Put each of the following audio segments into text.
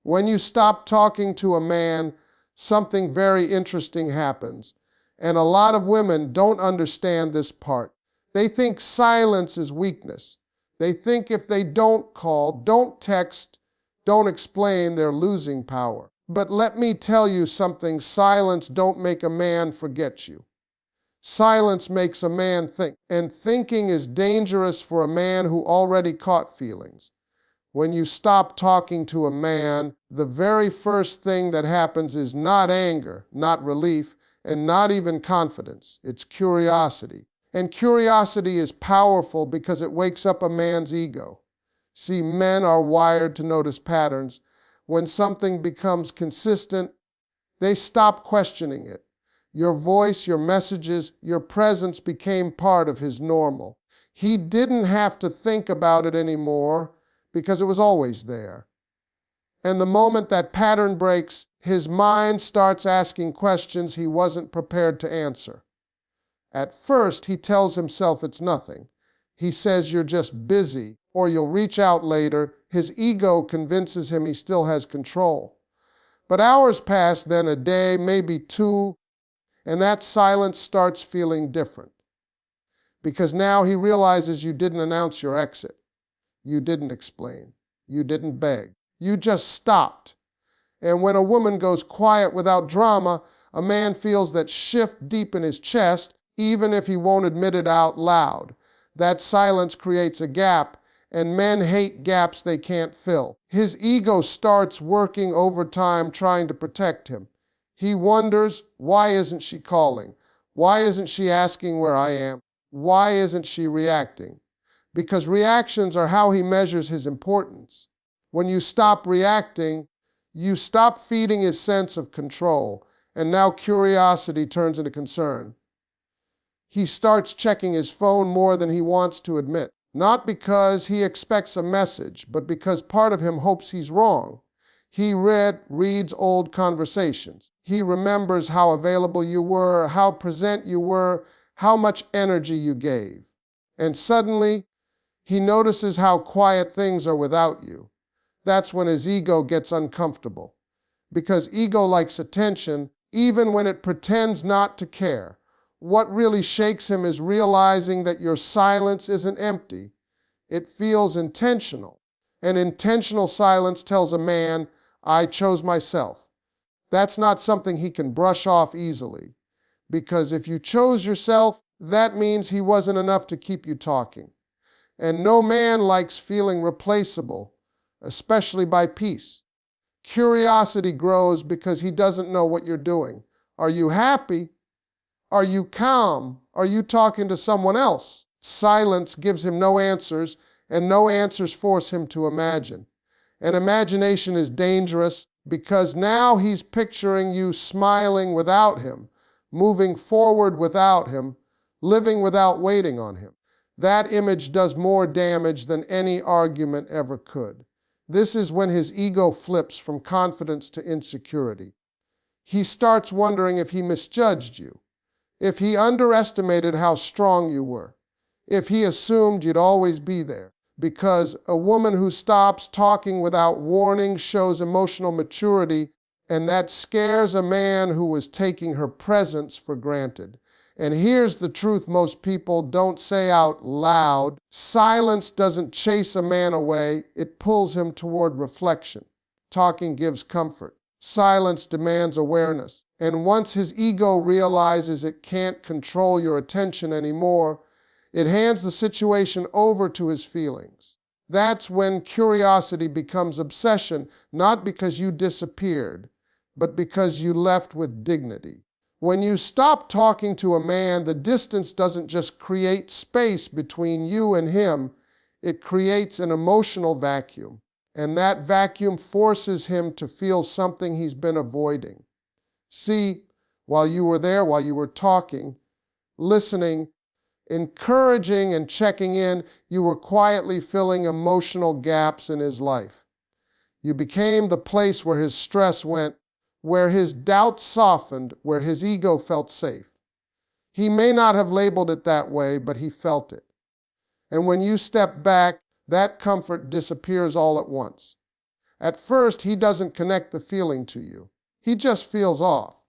When you stop talking to a man, something very interesting happens. And a lot of women don't understand this part. They think silence is weakness. They think if they don't call, don't text, don't explain, they're losing power. But let me tell you something, silence don't make a man forget you. Silence makes a man think, and thinking is dangerous for a man who already caught feelings. When you stop talking to a man, the very first thing that happens is not anger, not relief, and not even confidence. It's curiosity. And curiosity is powerful because it wakes up a man's ego. See, men are wired to notice patterns. When something becomes consistent, they stop questioning it. Your voice, your messages, your presence became part of his normal. He didn't have to think about it anymore because it was always there. And the moment that pattern breaks, his mind starts asking questions he wasn't prepared to answer. At first, he tells himself it's nothing. He says you're just busy, or you'll reach out later. His ego convinces him he still has control. But hours pass, then a day, maybe two, and that silence starts feeling different. Because now he realizes you didn't announce your exit. You didn't explain. You didn't beg. You just stopped. And when a woman goes quiet without drama, a man feels that shift deep in his chest, even if he won't admit it out loud. That silence creates a gap, and men hate gaps they can't fill. His ego starts working overtime trying to protect him. He wonders, why isn't she calling? Why isn't she asking where I am? Why isn't she reacting? Because reactions are how he measures his importance. When you stop reacting, you stop feeding his sense of control, and now curiosity turns into concern. He starts checking his phone more than he wants to admit, not because he expects a message, but because part of him hopes he's wrong. He reads old conversations. He remembers how available you were, how present you were, how much energy you gave. And suddenly, he notices how quiet things are without you. That's when his ego gets uncomfortable. Because ego likes attention, even when it pretends not to care. What really shakes him is realizing that your silence isn't empty. It feels intentional. And intentional silence tells a man, I chose myself. That's not something he can brush off easily. Because if you chose yourself, that means he wasn't enough to keep you talking. And no man likes feeling replaceable, especially by peace. Curiosity grows because he doesn't know what you're doing. Are you happy? Are you calm? Are you talking to someone else? Silence gives him no answers, and no answers force him to imagine. And imagination is dangerous because now he's picturing you smiling without him, moving forward without him, living without waiting on him. That image does more damage than any argument ever could. This is when his ego flips from confidence to insecurity. He starts wondering if he misjudged you, if he underestimated how strong you were, if he assumed you'd always be there. Because a woman who stops talking without warning shows emotional maturity, and that scares a man who was taking her presence for granted. And here's the truth most people don't say out loud. Silence doesn't chase a man away, it pulls him toward reflection. Talking gives comfort. Silence demands awareness. And once his ego realizes it can't control your attention anymore, it hands the situation over to his feelings. That's when curiosity becomes obsession, not because you disappeared, but because you left with dignity. When you stop talking to a man, the distance doesn't just create space between you and him, it creates an emotional vacuum. And that vacuum forces him to feel something he's been avoiding. See, while you were there, while you were talking, listening, encouraging and checking in, you were quietly filling emotional gaps in his life. You became the place where his stress went, where his doubts softened, where his ego felt safe. He may not have labeled it that way, but he felt it. And when you step back, that comfort disappears all at once. At first, he doesn't connect the feeling to you. He just feels off.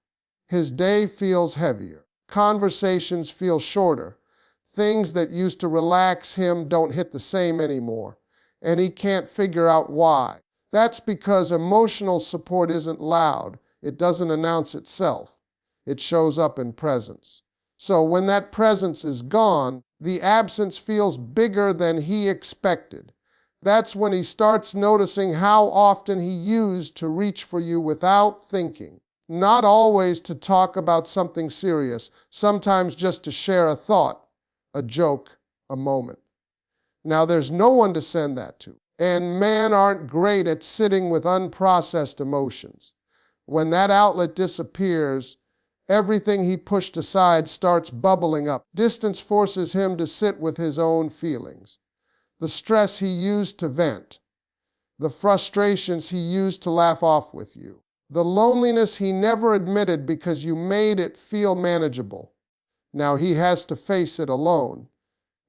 His day feels heavier. Conversations feel shorter. Things that used to relax him don't hit the same anymore, and he can't figure out why. That's because emotional support isn't loud. It doesn't announce itself. It shows up in presence. So when that presence is gone, the absence feels bigger than he expected. That's when he starts noticing how often he used to reach for you without thinking. Not always to talk about something serious, sometimes just to share a thought, a joke, a moment. Now there's no one to send that to, and men aren't great at sitting with unprocessed emotions. When that outlet disappears, everything he pushed aside starts bubbling up. Distance forces him to sit with his own feelings. The stress he used to vent, the frustrations he used to laugh off with you, the loneliness he never admitted because you made it feel manageable. Now he has to face it alone,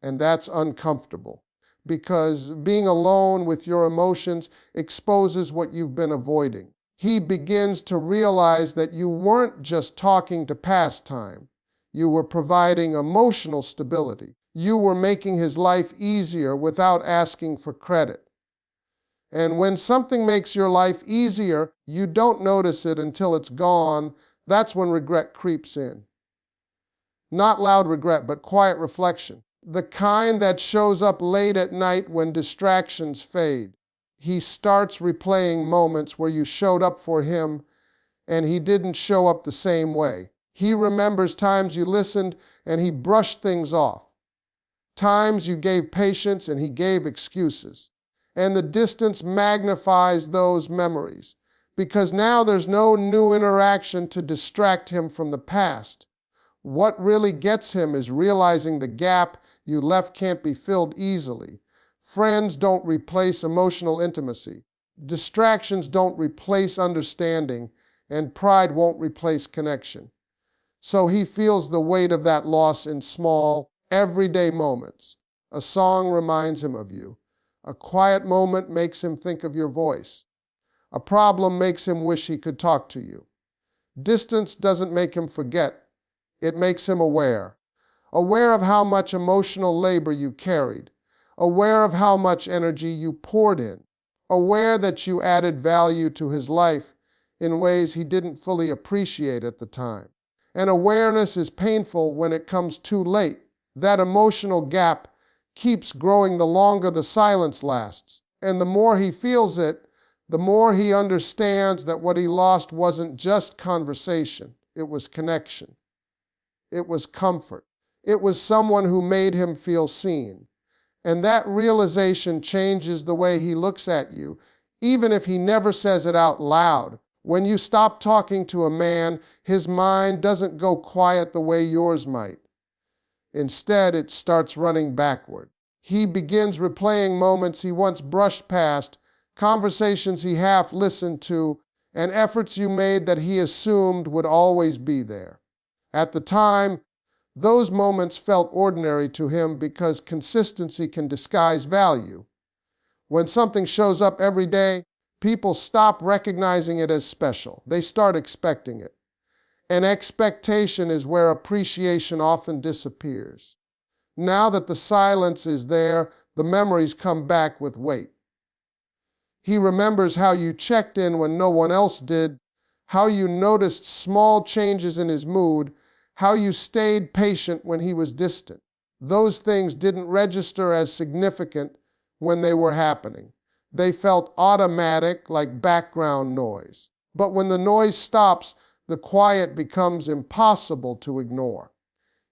and that's uncomfortable, because being alone with your emotions exposes what you've been avoiding. He begins to realize that you weren't just talking to pass time. You were providing emotional stability. You were making his life easier without asking for credit. And when something makes your life easier, you don't notice it until it's gone. That's when regret creeps in. Not loud regret, but quiet reflection. The kind that shows up late at night when distractions fade. He starts replaying moments where you showed up for him and he didn't show up the same way. He remembers times you listened and he brushed things off. Times you gave patience and he gave excuses. And the distance magnifies those memories, because now there's no new interaction to distract him from the past. What really gets him is realizing the gap you left can't be filled easily. Friends don't replace emotional intimacy. Distractions don't replace understanding, and pride won't replace connection. So he feels the weight of that loss in small, everyday moments. A song reminds him of you. A quiet moment makes him think of your voice. A problem makes him wish he could talk to you. Distance doesn't make him forget. It makes him aware. Aware of how much emotional labor you carried. Aware of how much energy you poured in. Aware that you added value to his life in ways he didn't fully appreciate at the time. And awareness is painful when it comes too late. That emotional gap keeps growing the longer the silence lasts. And the more he feels it, the more he understands that what he lost wasn't just conversation. It was connection. It was comfort. It was someone who made him feel seen. And that realization changes the way he looks at you, even if he never says it out loud. When you stop talking to a man, his mind doesn't go quiet the way yours might. Instead, it starts running backward. He begins replaying moments he once brushed past, conversations he half listened to, and efforts you made that he assumed would always be there. At the time, those moments felt ordinary to him because consistency can disguise value. When something shows up every day, people stop recognizing it as special. They start expecting it. And expectation is where appreciation often disappears. Now that the silence is there, the memories come back with weight. He remembers how you checked in when no one else did, how you noticed small changes in his mood, how you stayed patient when he was distant. Those things didn't register as significant when they were happening. They felt automatic, like background noise. But when the noise stops, the quiet becomes impossible to ignore.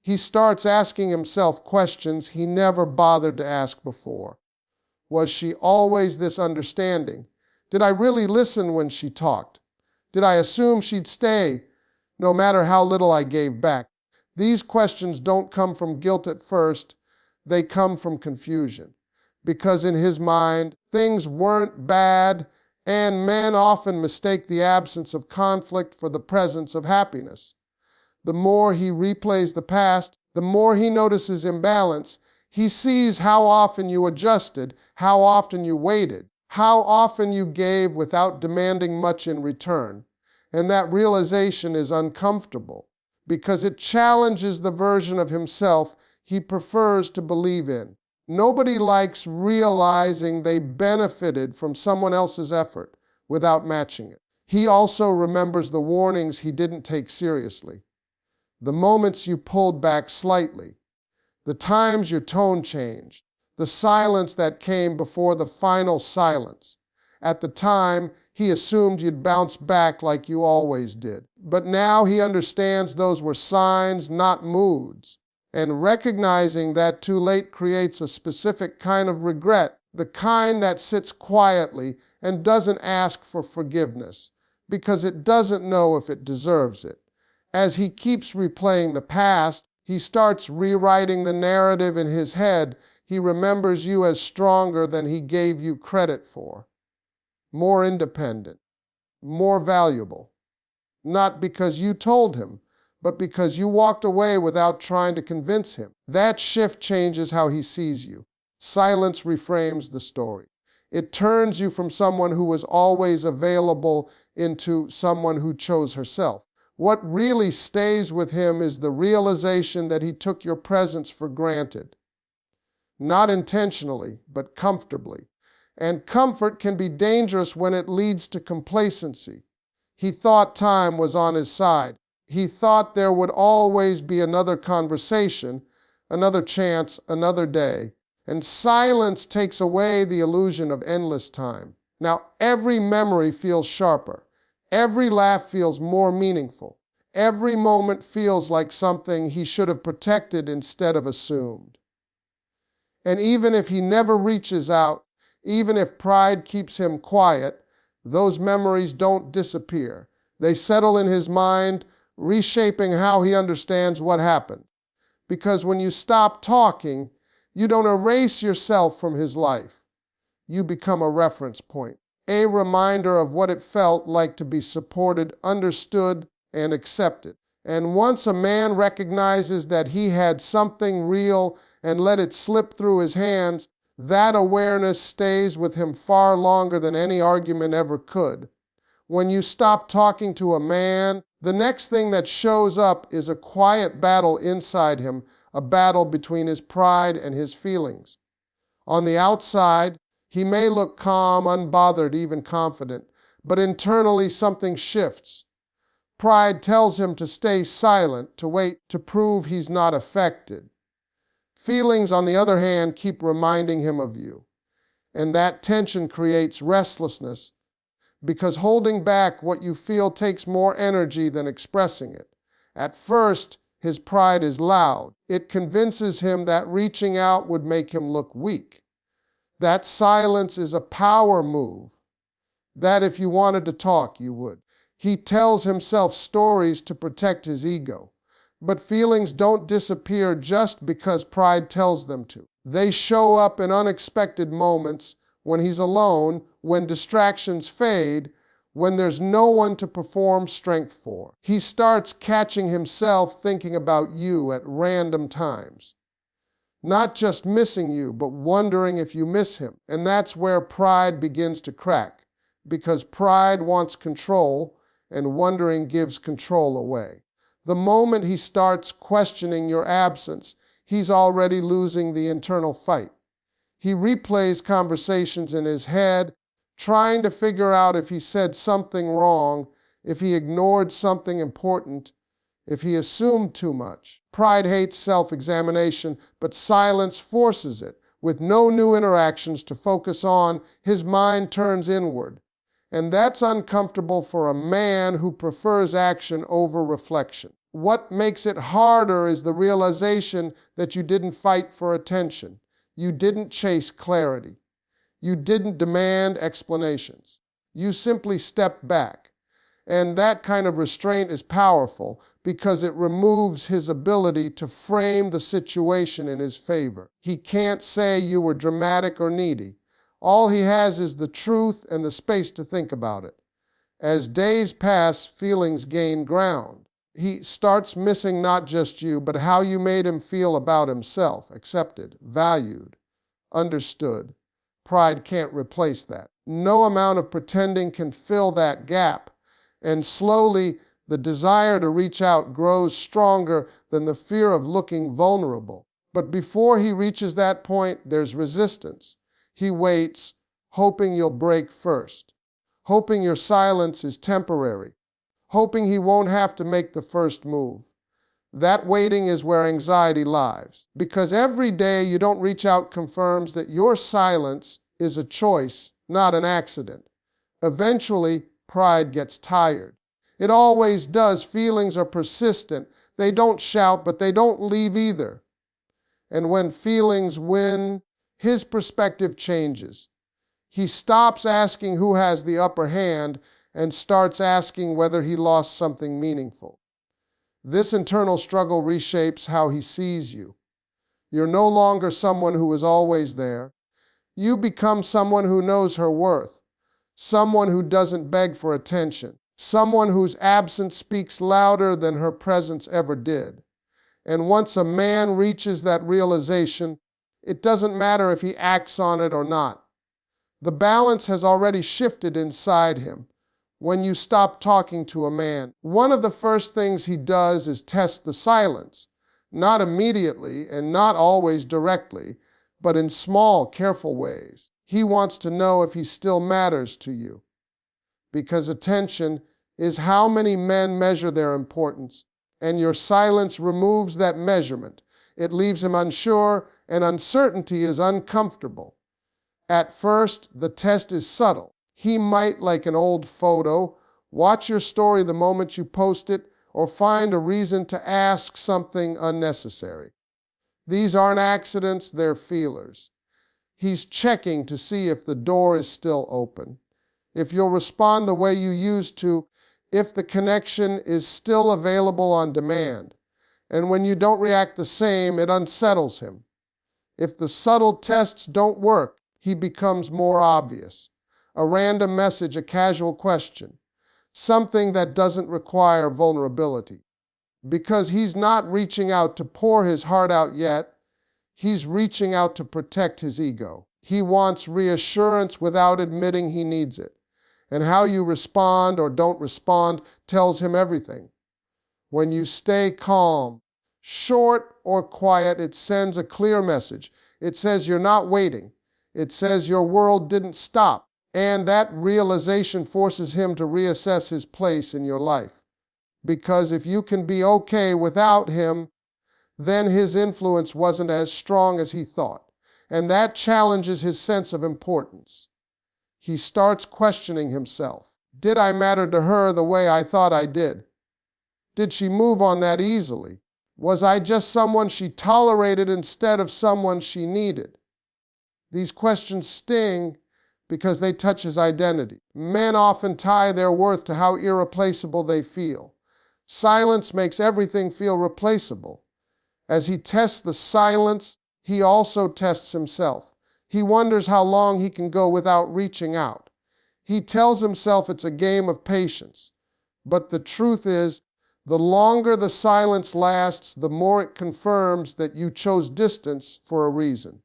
He starts asking himself questions he never bothered to ask before. Was she always this understanding? Did I really listen when she talked? Did I assume she'd stay, no matter how little I gave back? These questions don't come from guilt at first, they come from confusion. Because in his mind, things weren't bad, and men often mistake the absence of conflict for the presence of happiness. The more he replays the past, the more he notices imbalance. He sees how often you adjusted, how often you waited, how often you gave without demanding much in return. And that realization is uncomfortable because it challenges the version of himself he prefers to believe in. Nobody likes realizing they benefited from someone else's effort without matching it. He also remembers the warnings he didn't take seriously, the moments you pulled back slightly, the times your tone changed, the silence that came before the final silence. At the time, he assumed you'd bounce back like you always did. But now he understands those were signs, not moods. And recognizing that too late creates a specific kind of regret, the kind that sits quietly and doesn't ask for forgiveness, because it doesn't know if it deserves it. As he keeps replaying the past, he starts rewriting the narrative in his head. He remembers you as stronger than he gave you credit for, more independent, more valuable. Not because you told him, but because you walked away without trying to convince him. That shift changes how he sees you. Silence reframes the story. It turns you from someone who was always available into someone who chose herself. What really stays with him is the realization that he took your presence for granted. Not intentionally, but comfortably. And comfort can be dangerous when it leads to complacency. He thought time was on his side. He thought there would always be another conversation, another chance, another day. And silence takes away the illusion of endless time. Now, every memory feels sharper. Every laugh feels more meaningful. Every moment feels like something he should have protected instead of assumed. And even if he never reaches out, even if pride keeps him quiet, those memories don't disappear. They settle in his mind, reshaping how he understands what happened. Because when you stop talking, you don't erase yourself from his life. You become a reference point, a reminder of what it felt like to be supported, understood, and accepted. And once a man recognizes that he had something real and let it slip through his hands, that awareness stays with him far longer than any argument ever could. When you stop talking to a man, the next thing that shows up is a quiet battle inside him, a battle between his pride and his feelings. On the outside, he may look calm, unbothered, even confident, but internally something shifts. Pride tells him to stay silent, to wait, to prove he's not affected. Feelings, on the other hand, keep reminding him of you. And that tension creates restlessness, because holding back what you feel takes more energy than expressing it. At first, his pride is loud. It convinces him that reaching out would make him look weak. That silence is a power move. That if you wanted to talk, you would. He tells himself stories to protect his ego. But feelings don't disappear just because pride tells them to. They show up in unexpected moments, when he's alone, when distractions fade, when there's no one to perform strength for. He starts catching himself thinking about you at random times. Not just missing you, but wondering if you miss him. And that's where pride begins to crack, because pride wants control, and wondering gives control away. The moment he starts questioning your absence, he's already losing the internal fight. He replays conversations in his head, trying to figure out if he said something wrong, if he ignored something important, if he assumed too much. Pride hates self-examination, but silence forces it. With no new interactions to focus on, his mind turns inward. And that's uncomfortable for a man who prefers action over reflection. What makes it harder is the realization that you didn't fight for attention. You didn't chase clarity. You didn't demand explanations. You simply stepped back. And that kind of restraint is powerful because it removes his ability to frame the situation in his favor. He can't say you were dramatic or needy. All he has is the truth and the space to think about it. As days pass, feelings gain ground. He starts missing not just you, but how you made him feel about himself, accepted, valued, understood. Pride can't replace that. No amount of pretending can fill that gap, and slowly the desire to reach out grows stronger than the fear of looking vulnerable. But before he reaches that point, there's resistance. He waits, hoping you'll break first, hoping your silence is temporary, hoping he won't have to make the first move. That waiting is where anxiety lies, because every day you don't reach out confirms that your silence is a choice, not an accident. Eventually, pride gets tired. It always does. Feelings are persistent. They don't shout, but they don't leave either. And when feelings win, his perspective changes. He stops asking who has the upper hand and starts asking whether he lost something meaningful. This internal struggle reshapes how he sees you. You're no longer someone who is always there. You become someone who knows her worth, someone who doesn't beg for attention, someone whose absence speaks louder than her presence ever did. And once a man reaches that realization, it doesn't matter if he acts on it or not. The balance has already shifted inside him. When you stop talking to a man, one of the first things he does is test the silence, not immediately and not always directly, but in small, careful ways. He wants to know if he still matters to you. Because attention is how many men measure their importance, and your silence removes that measurement. It leaves him unsure, and uncertainty is uncomfortable. At first, the test is subtle. He might, like an old photo, watch your story the moment you post it, or find a reason to ask something unnecessary. These aren't accidents, they're feelers. He's checking to see if the door is still open, if you'll respond the way you used to, if the connection is still available on demand. And when you don't react the same, it unsettles him. If the subtle tests don't work, he becomes more obvious. A random message, a casual question, something that doesn't require vulnerability. Because he's not reaching out to pour his heart out yet, he's reaching out to protect his ego. He wants reassurance without admitting he needs it. And how you respond or don't respond tells him everything. When you stay calm, short or quiet, it sends a clear message. It says you're not waiting. It says your world didn't stop. And that realization forces him to reassess his place in your life. Because if you can be okay without him, then his influence wasn't as strong as he thought. And that challenges his sense of importance. He starts questioning himself. Did I matter to her the way I thought I did? Did she move on that easily? Was I just someone she tolerated instead of someone she needed? These questions sting because they touch his identity. Men often tie their worth to how irreplaceable they feel. Silence makes everything feel replaceable. As he tests the silence, he also tests himself. He wonders how long he can go without reaching out. He tells himself it's a game of patience. But the truth is, the longer the silence lasts, the more it confirms that you chose distance for a reason.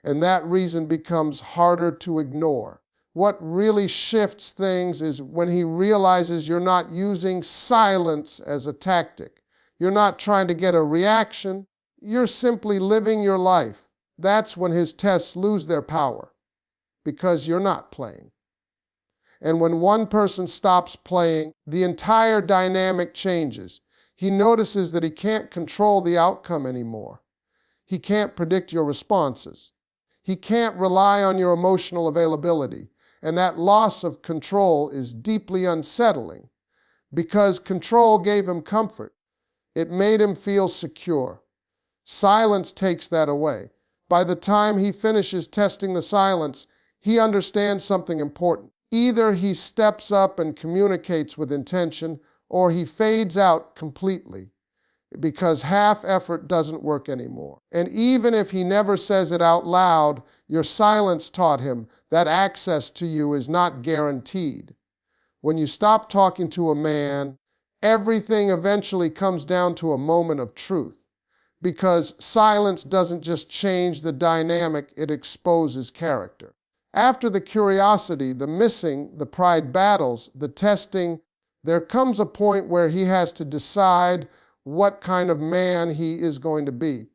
And that reason becomes harder to ignore. What really shifts things is when he realizes you're not using silence as a tactic. You're not trying to get a reaction. You're simply living your life. That's when his tests lose their power, because you're not playing. And when one person stops playing, the entire dynamic changes. He notices that he can't control the outcome anymore. He can't predict your responses. He can't rely on your emotional availability. And that loss of control is deeply unsettling, because control gave him comfort. It made him feel secure. Silence takes that away. By the time he finishes testing the silence, he understands something important. Either he steps up and communicates with intention, or he fades out completely, because half effort doesn't work anymore. And even if he never says it out loud, your silence taught him that access to you is not guaranteed. When you stop talking to a man, everything eventually comes down to a moment of truth. Because silence doesn't just change the dynamic, it exposes character. After the curiosity, the missing, the pride battles, the testing, there comes a point where he has to decide what kind of man he is going to be.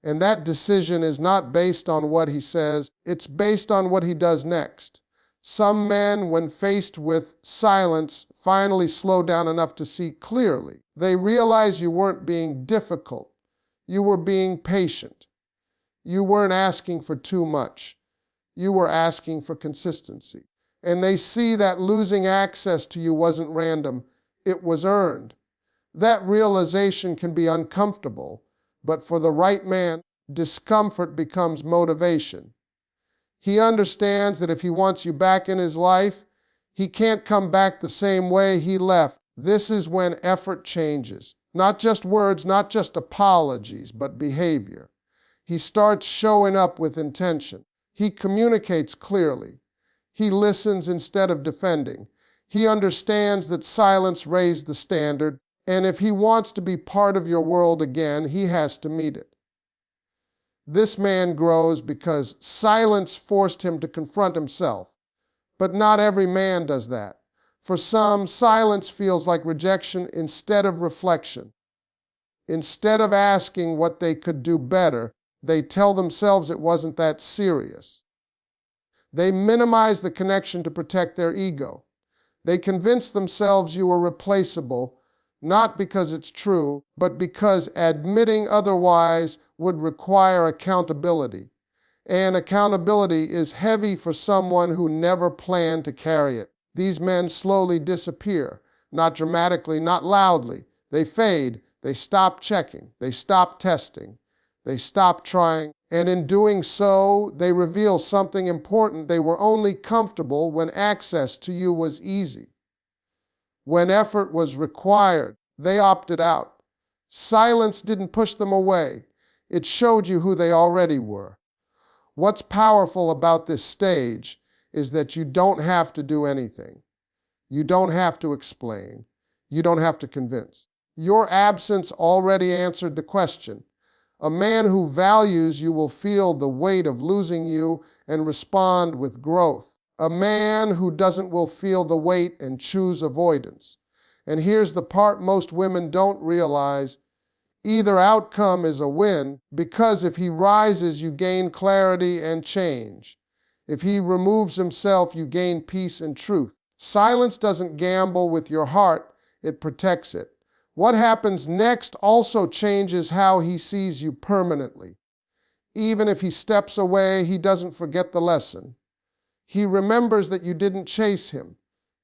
And that decision is not based on what he says, it's based on what he does next. Some men, when faced with silence, finally slow down enough to see clearly. They realize you weren't being difficult. You were being patient. You weren't asking for too much. You were asking for consistency. And they see that losing access to you wasn't random, it was earned. That realization can be uncomfortable, but for the right man, discomfort becomes motivation. He understands that if he wants you back in his life, he can't come back the same way he left. This is when effort changes. Not just words, not just apologies, but behavior. He starts showing up with intention. He communicates clearly. He listens instead of defending. He understands that silence raised the standard, and if he wants to be part of your world again, he has to meet it. This man grows because silence forced him to confront himself. But not every man does that. For some, silence feels like rejection instead of reflection. Instead of asking what they could do better, they tell themselves it wasn't that serious. They minimize the connection to protect their ego. They convince themselves you are replaceable, not because it's true, but because admitting otherwise would require accountability. And accountability is heavy for someone who never planned to carry it. These men slowly disappear, not dramatically, not loudly. They fade, they stop checking, they stop testing, they stop trying, and in doing so, they reveal something important. They were only comfortable when access to you was easy. When effort was required, they opted out. Silence didn't push them away. It showed you who they already were. What's powerful about this stage is that you don't have to do anything. You don't have to explain. You don't have to convince. Your absence already answered the question. A man who values you will feel the weight of losing you and respond with growth. A man who doesn't will feel the weight and choose avoidance. And here's the part most women don't realize. Either outcome is a win, because if he rises, you gain clarity and change. If he removes himself, you gain peace and truth. Silence doesn't gamble with your heart, it protects it. What happens next also changes how he sees you permanently. Even if he steps away, he doesn't forget the lesson. He remembers that you didn't chase him.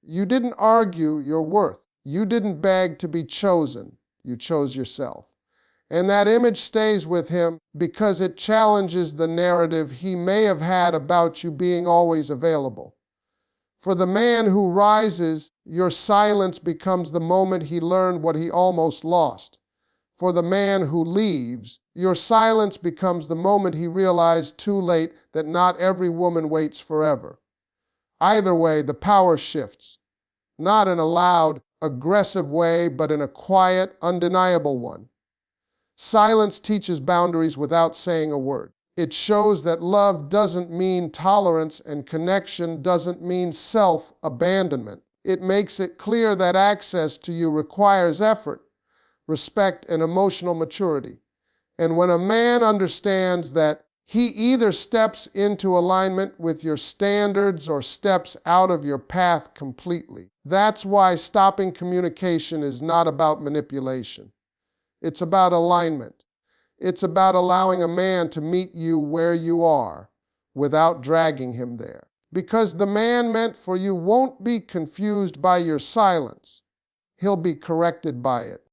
You didn't argue your worth. You didn't beg to be chosen. You chose yourself. And that image stays with him because it challenges the narrative he may have had about you being always available. For the man who rises, your silence becomes the moment he learned what he almost lost. For the man who leaves, your silence becomes the moment he realized too late that not every woman waits forever. Either way, the power shifts, not in a loud, aggressive way, but in a quiet, undeniable one. Silence teaches boundaries without saying a word. It shows that love doesn't mean tolerance and connection doesn't mean self-abandonment. It makes it clear that access to you requires effort, respect, and emotional maturity. And when a man understands that, he either steps into alignment with your standards or steps out of your path completely. That's why stopping communication is not about manipulation. It's about alignment. It's about allowing a man to meet you where you are without dragging him there. Because the man meant for you won't be confused by your silence. He'll be corrected by it.